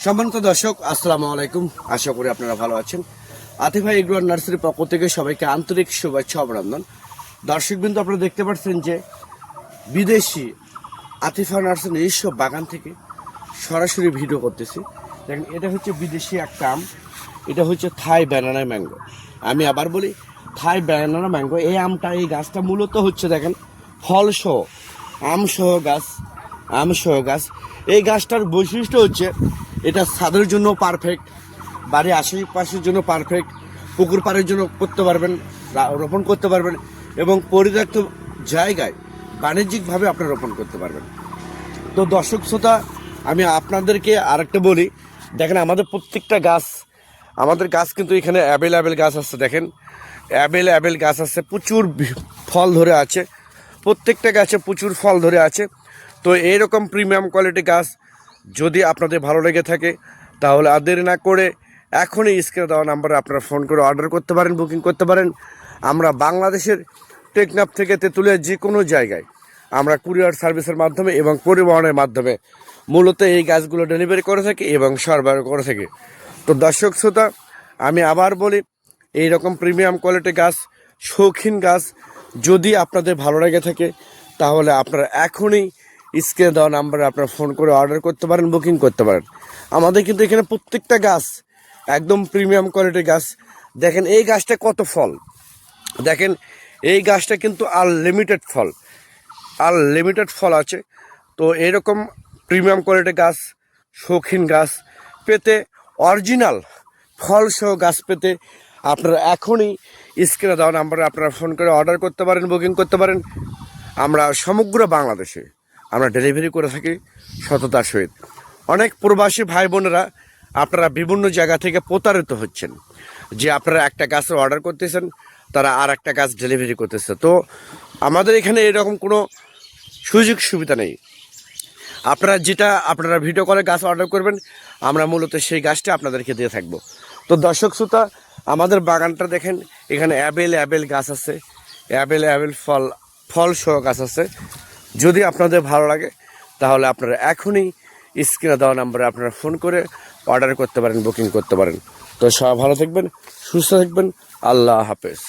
সম্মানিত দর্শক, আসসালামু আলাইকুম। আশা করি আপনারা ভালো আছেন। আতিফা এগ্রো নার্সারির পক্ষ থেকে সবাইকে আন্তরিক শুভেচ্ছা অভিনন্দন। দর্শকবৃন্দ, আপনারা দেখতে পাচ্ছেন যে বিদেশি আতিফা নার্সারি নিজস্ব বাগান থেকে সরাসরি ভিডিও করতেছি। দেখেন, এটা হচ্ছে বিদেশি একটা আম, এটা হচ্ছে থাই ব্যানানা ম্যাঙ্গো। আমি আবার বলি, থাই ব্যানানা ম্যাঙ্গো। এই আমটা, এই গাছটা মূলত হচ্ছে দেখেন ফলসহ আমসহ গাছ। এই গাছটার বৈশিষ্ট্য হচ্ছে এটা ছাদের জন্য পারফেক্ট, বাড়ির আশেপাশের জন্য পারফেক্ট, পুকুর পাড়ের জন্য করতে পারবেন, রোপণ করতে পারবেন এবং পরিত্যক্ত জায়গায় বাণিজ্যিকভাবে আপনারা রোপণ করতে পারবেন। তো দর্শক শ্রোতা, আমি আপনাদেরকে আরেকটা বলি, দেখেন আমাদের প্রত্যেকটা গাছ, আমাদের গাছ কিন্তু এখানে অ্যাভেলেবেল গাছ আছে। দেখেন অ্যাভেলেবেল গাছ আছে, প্রচুর ফল ধরে আছে, প্রত্যেকটা গাছে প্রচুর ফল ধরে আছে। তো এইরকম প্রিমিয়াম কোয়ালিটি গাছ যদি আপনাদের ভালো লেগে থাকে তাহলে আর দেরি না করে এখনই স্ক্রিনে দেওয়া নাম্বারে আপনারা ফোন করে অর্ডার করতে পারেন, বুকিং করতে পারেন। আমরা বাংলাদেশের টেকনাফ থেকে তেঁতুলিয়া যে কোনো জায়গায় আমরা কুরিয়ার সার্ভিসের মাধ্যমে এবং পরিবহনের মাধ্যমে মূলত এই গাছগুলো ডেলিভারি করে থাকি এবং সরবরাহ করে থাকি। তো দর্শক শ্রোতা, আমি আবার বলি, এই রকম প্রিমিয়াম কোয়ালিটি গাছ, শৌখিন গাছ যদি আপনাদের ভালো লেগে থাকে তাহলে আপনারা এখনই স্ক্রিনে দেওয়া নাম্বারে আপনারা ফোন করে অর্ডার করতে পারেন, বুকিং করতে পারেন। আমাদের কিন্তু এখানে প্রত্যেকটা গাছ একদম প্রিমিয়াম কোয়ালিটির গাছ। দেখেন এই গাছটা কত ফল, দেখেন এই গাছটা কিন্তু আনলিমিটেড ফল আছে। তো এরকম প্রিমিয়াম কোয়ালিটির গাছ, শৌখিন গাছ পেতে, অরিজিনাল ফলসহ গাছ পেতে আপনারা এখনই স্ক্রিনে দেওয়া নাম্বারে আপনারা ফোন করে অর্ডার করতে পারেন, বুকিং করতে পারেন। আমরা সমগ্র বাংলাদেশে আমরা ডেলিভারি করে থাকি সততার সহিত। অনেক প্রবাসী ভাই বোনেরা আপনারা বিভিন্ন জায়গা থেকে প্রতারিত হচ্ছেন যে আপনারা একটা গাছের অর্ডার করতেছেন, তারা আর একটা গাছ ডেলিভারি করতেছে। তো আমাদের এখানে এরকম কোনো সুযোগ সুবিধা নেই। আপনারা ভিডিও কলে গাছ অর্ডার করবেন, আমরা মূলত সেই গাছটা আপনাদেরকে দিয়ে থাকবো। তো দর্শক শ্রোতা, আমাদের বাগানটা দেখেন, এখানে অ্যাভেলেবেল গাছ আছে, অ্যাভেলেবেল ফল সহ গাছ আছে। যদি আপনাদের ভালো লাগে তাহলে আপনারা এখনই স্ক্রিনে দেওয়া নাম্বারে আপনারা ফোন করে অর্ডার করতে পারেন, বুকিং করতে পারেন। তো সবাই ভালো থাকবেন, সুস্থ থাকবেন। আল্লাহ হাফেজ।